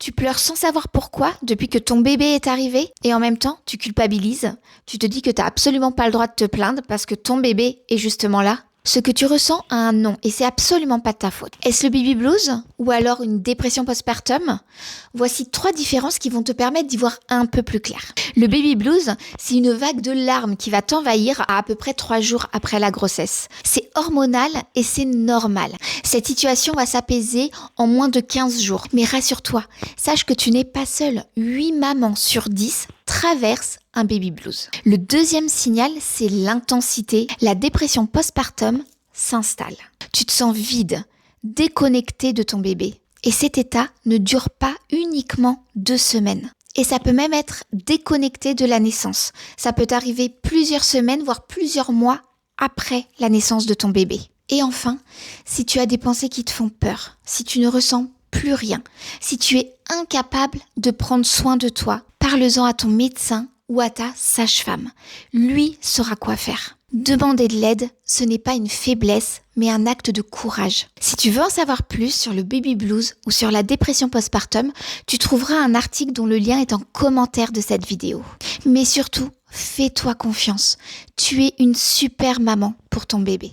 Tu pleures sans savoir pourquoi depuis que ton bébé est arrivé et en même temps, tu culpabilises. Tu te dis que tu n'as absolument pas le droit de te plaindre parce que ton bébé est justement là. Ce que tu ressens a un nom et c'est absolument pas de ta faute. Est-ce le baby blues ou alors une dépression postpartum? Voici 3 différences qui vont te permettre d'y voir un peu plus clair. Le baby blues, c'est une vague de larmes qui va t'envahir à peu près 3 jours après la grossesse. C'est hormonal et c'est normal. Cette situation va s'apaiser en moins de 15 jours. Mais rassure-toi, sache que tu n'es pas seule. 8 mamans sur 10 traversent un baby blues. Le deuxième signal, c'est l'intensité. La dépression postpartum s'installe. Tu te sens vide, déconnecté de ton bébé. Et cet état ne dure pas uniquement 2 semaines. Et ça peut même être déconnecté de la naissance. Ça peut arriver plusieurs semaines, voire plusieurs mois après la naissance de ton bébé. Et enfin, si tu as des pensées qui te font peur, si tu ne ressens plus rien, si tu es incapable de prendre soin de toi, parle-en à ton médecin ou à ta sage-femme. Lui saura quoi faire. Demander de l'aide, ce n'est pas une faiblesse, mais un acte de courage. Si tu veux en savoir plus sur le baby blues ou sur la dépression postpartum, tu trouveras un article dont le lien est en commentaire de cette vidéo. Mais surtout, fais-toi confiance. Tu es une super maman pour ton bébé.